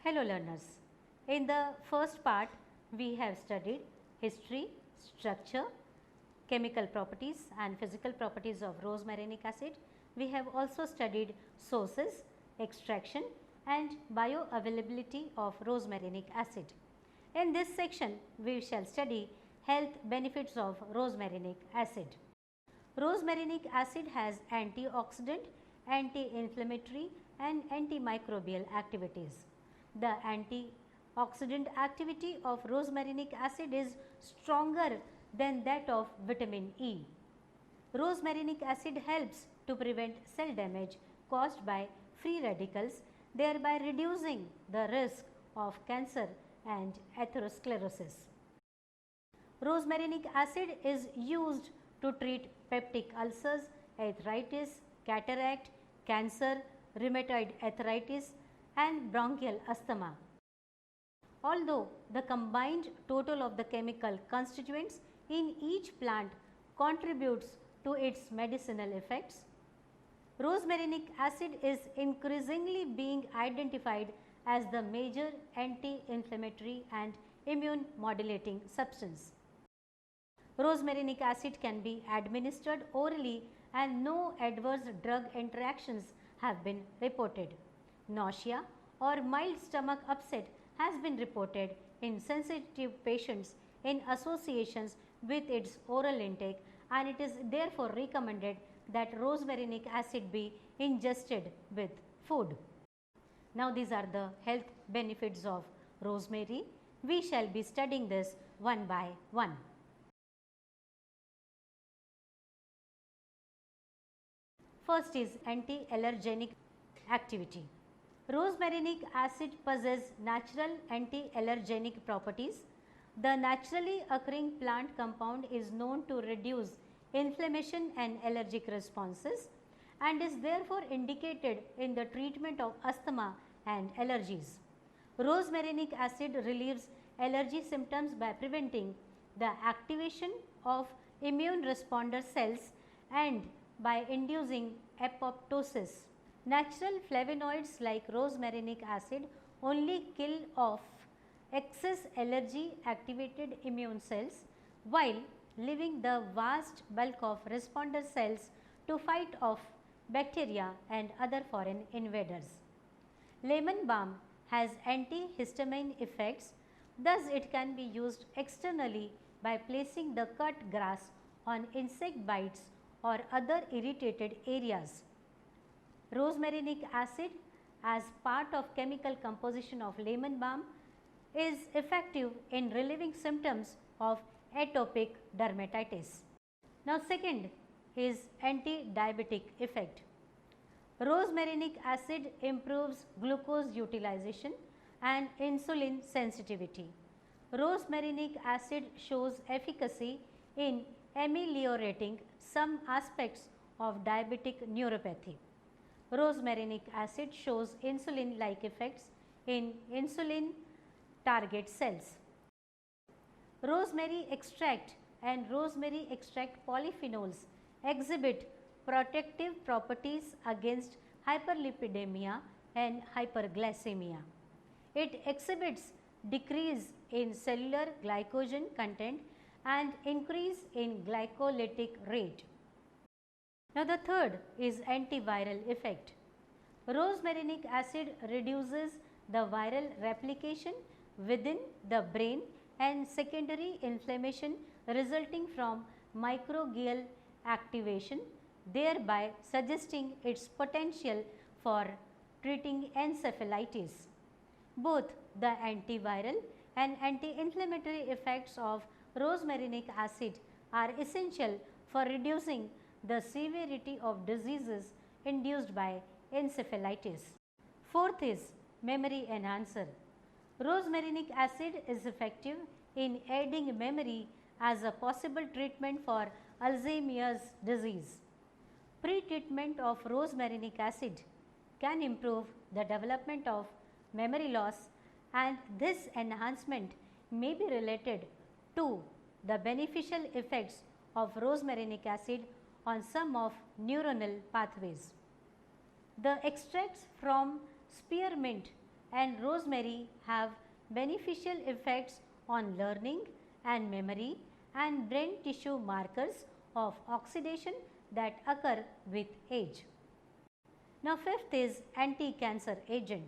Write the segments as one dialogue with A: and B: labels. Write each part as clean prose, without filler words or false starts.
A: Hello learners, in the first part we have studied history, structure, chemical properties and physical properties of rosmarinic acid. We have also studied sources, extraction and bioavailability of rosmarinic acid. In this section we shall study health benefits of rosmarinic acid. Rosmarinic acid has antioxidant, anti-inflammatory and antimicrobial activities. The antioxidant activity of rosmarinic acid is stronger than that of vitamin E. Rosmarinic acid helps to prevent cell damage caused by free radicals, thereby reducing the risk of cancer and atherosclerosis. Rosmarinic acid is used to treat peptic ulcers, arthritis, cataract, cancer, rheumatoid arthritis and bronchial asthma. Although the combined total of the chemical constituents in each plant contributes to its medicinal effects, rosmarinic acid is increasingly being identified as the major anti-inflammatory and immune modulating substance. Rosmarinic acid can be administered orally and no adverse drug interactions have been reported. Nausea or mild stomach upset has been reported in sensitive patients in associations with its oral intake, and it is therefore recommended that rosmarinic acid be ingested with food. Now, these are the health benefits of rosemary. We shall be studying this one by one. First is anti-allergenic activity. Rosmarinic acid possesses natural anti-allergenic properties. The naturally occurring plant compound is known to reduce inflammation and allergic responses and is therefore indicated in the treatment of asthma and allergies. Rosmarinic acid relieves allergy symptoms by preventing the activation of immune responder cells and by inducing apoptosis. Natural flavonoids like rosmarinic acid only kill off excess allergy activated immune cells, while leaving the vast bulk of responder cells to fight off bacteria and other foreign invaders. Lemon balm has antihistamine effects, thus it can be used externally by placing the cut grass on insect bites or other irritated areas. Rosmarinic acid as part of chemical composition of lemon balm is effective in relieving symptoms of atopic dermatitis. Now, second is anti-diabetic effect. Rosmarinic acid improves glucose utilization and insulin sensitivity. Rosmarinic acid shows efficacy in ameliorating some aspects of diabetic neuropathy. Rosmarinic acid shows insulin-like effects in insulin target cells. Rosemary extract and rosemary extract polyphenols exhibit protective properties against hyperlipidemia and hyperglycemia. It exhibits decrease in cellular glycogen content and increase in glycolytic rate. Now, the third is antiviral effect. Rosmarinic acid reduces the viral replication within the brain and secondary inflammation resulting from microglial activation, thereby suggesting its potential for treating encephalitis. Both the antiviral and anti-inflammatory effects of rosmarinic acid are essential for reducing the severity of diseases induced by encephalitis. Fourth is memory enhancer. Rosmarinic acid is effective in aiding memory as a possible treatment for Alzheimer's disease. Pre-treatment of rosmarinic acid can improve the development of memory loss, and this enhancement may be related to the beneficial effects of rosmarinic acid on some of neuronal pathways. The extracts from spearmint and rosemary have beneficial effects on learning and memory and brain tissue markers of oxidation that occur with age. Now, fifth is anti-cancer agent.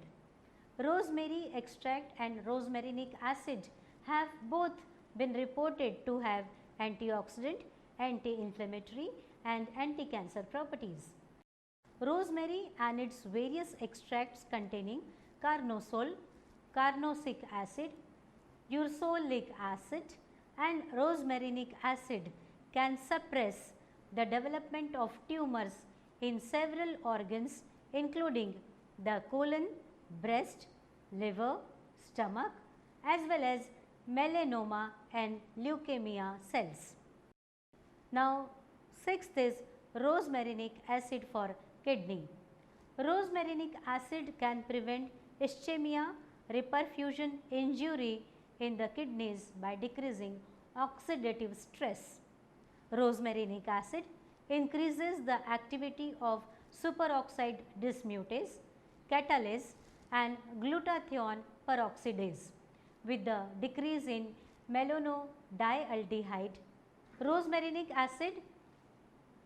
A: Rosemary extract and rosmarinic acid have both been reported to have antioxidant, anti-inflammatory and anti-cancer properties. Rosemary and its various extracts containing carnosol, carnosic acid, ursolic acid and rosmarinic acid can suppress the development of tumors in several organs including the colon, breast, liver, stomach as well as melanoma and leukemia cells. Now, sixth is rosmarinic acid for kidney. Rosmarinic acid can prevent ischemia, reperfusion injury in the kidneys by decreasing oxidative stress. Rosmarinic acid increases the activity of superoxide dismutase, catalase and glutathione peroxidase. With the decrease in melanodialdehyde, rosmarinic acid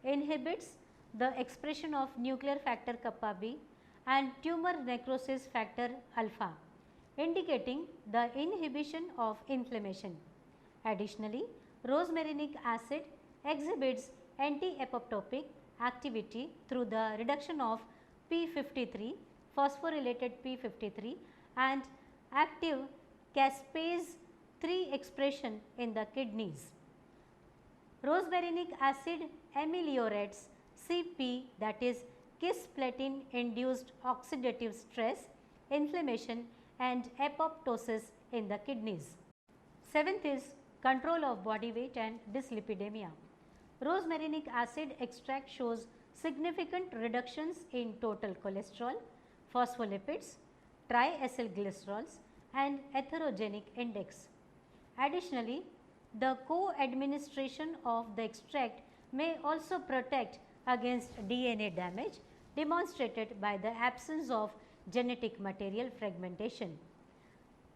A: inhibits the expression of nuclear factor kappa B and tumor necrosis factor alpha, indicating the inhibition of inflammation. Additionally, rosmarinic acid exhibits anti-apoptotic activity through the reduction of p53, phosphorylated p53 and active caspase 3 expression in the kidneys. Rosmarinic acid ameliorates CP, that is cisplatin induced oxidative stress, inflammation and apoptosis in the kidneys. Seventh is control of body weight and dyslipidemia. Rosmarinic acid extract shows significant reductions in total cholesterol, phospholipids, triacylglycerols and atherogenic index. Additionally, the co-administration of the extract may also protect against DNA damage demonstrated by the absence of genetic material fragmentation.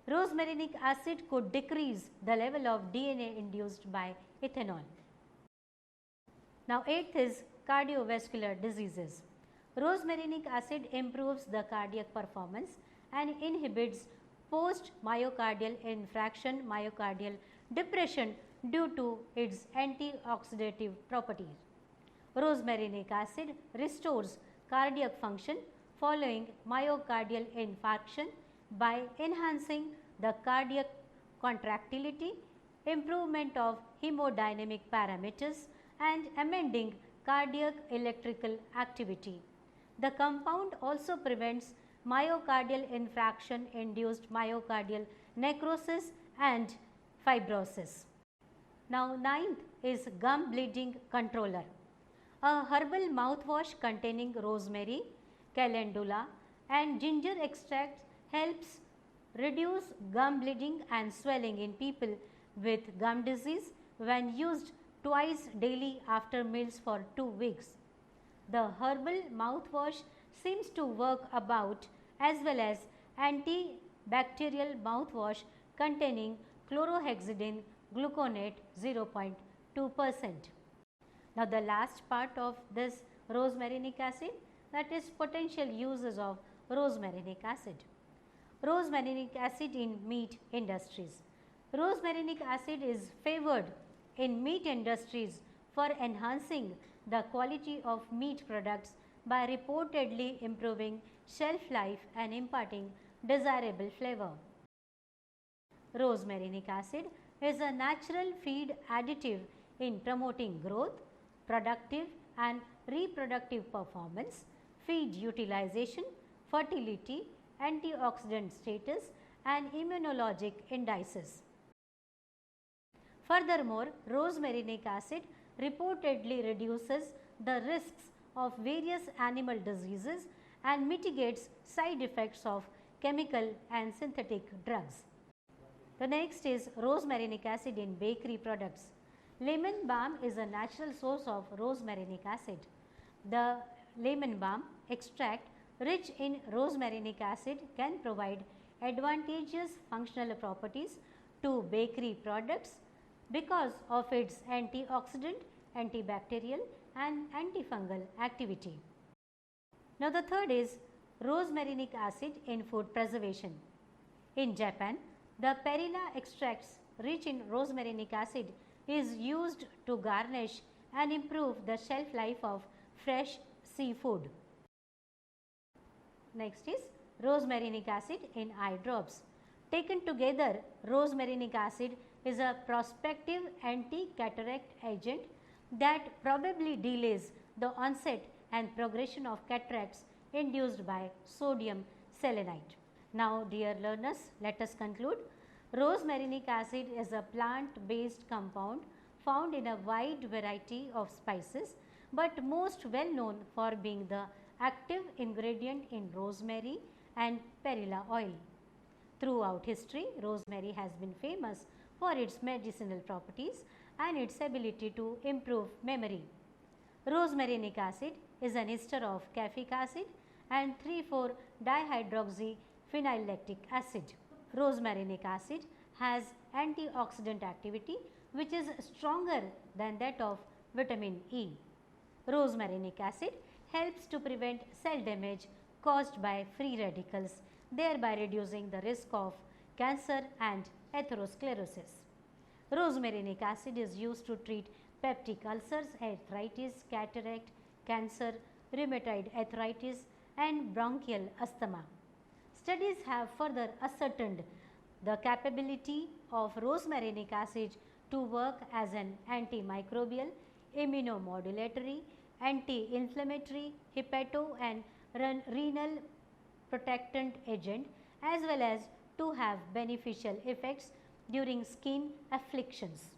A: Rosmarinic acid could decrease the level of DNA induced by ethanol. Now, eighth is cardiovascular diseases. Rosmarinic acid improves the cardiac performance and inhibits post myocardial infarction myocardial depression due to its antioxidative properties. Rosmarinic acid restores cardiac function following myocardial infarction by enhancing the cardiac contractility, improvement of hemodynamic parameters and amending cardiac electrical activity. The compound also prevents myocardial infarction induced myocardial necrosis and fibrosis. Now, ninth is gum bleeding controller. A herbal mouthwash containing rosemary, calendula and ginger extract helps reduce gum bleeding and swelling in people with gum disease when used twice daily after meals for 2 weeks. The herbal mouthwash seems to work about as well as antibacterial mouthwash containing chlorhexidine gluconate 0.2%. Now, the last part of this rosmarinic acid, that is potential uses of rosmarinic acid. Rosmarinic acid in meat industries. Rosmarinic acid is favored in meat industries for enhancing the quality of meat products by reportedly improving shelf life and imparting desirable flavor. Rosmarinic acid is a natural feed additive in promoting growth, productive and reproductive performance, feed utilization, fertility, antioxidant status and immunologic indices. Furthermore, rosmarinic acid reportedly reduces the risks of various animal diseases and mitigates side effects of chemical and synthetic drugs. The next is rosmarinic acid in bakery products. Lemon balm is a natural source of rosmarinic acid. The lemon balm extract rich in rosmarinic acid can provide advantageous functional properties to bakery products because of its antioxidant, antibacterial and antifungal activity. Now, the third is rosmarinic acid in food preservation. In Japan, the perilla extracts rich in rosmarinic acid is used to garnish and improve the shelf life of fresh seafood. Next is rosmarinic acid in eye drops. Taken together, rosmarinic acid is a prospective anti-cataract agent that probably delays the onset and progression of cataracts induced by sodium selenite. Now, dear learners, let us conclude. Rosmarinic acid is a plant-based compound found in a wide variety of spices, but most well known for being the active ingredient in rosemary and perilla oil. Throughout history, rosemary has been famous for its medicinal properties and its ability to improve memory. Rosmarinic acid is an ester of caffeic acid and 3,4-dihydroxyphenylactic acid. Rosmarinic acid has antioxidant activity which is stronger than that of vitamin E. Rosmarinic acid helps to prevent cell damage caused by free radicals, thereby reducing the risk of cancer and atherosclerosis. Rosmarinic acid is used to treat peptic ulcers, arthritis, cataract, cancer, rheumatoid arthritis and bronchial asthma. Studies have further ascertained the capability of rosmarinic acid to work as an antimicrobial, immunomodulatory, anti-inflammatory, hepato and renal protectant agent, as well as to have beneficial effects during skin afflictions.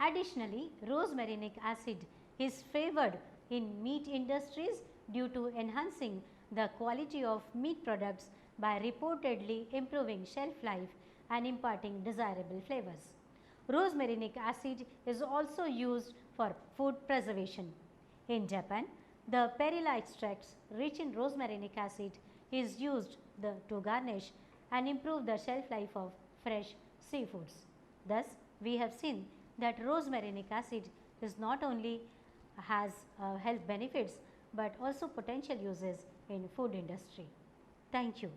A: Additionally, rosmarinic acid is favored in meat industries due to enhancing the quality of meat products by reportedly improving shelf life and imparting desirable flavors. Rosmarinic acid is also used for food preservation. In Japan, the perilla extracts rich in rosmarinic acid is used to garnish and improve the shelf life of fresh seafoods. Thus, we have seen that rosmarinic acid is not only has health benefits, but also potential uses in food industry. Thank you.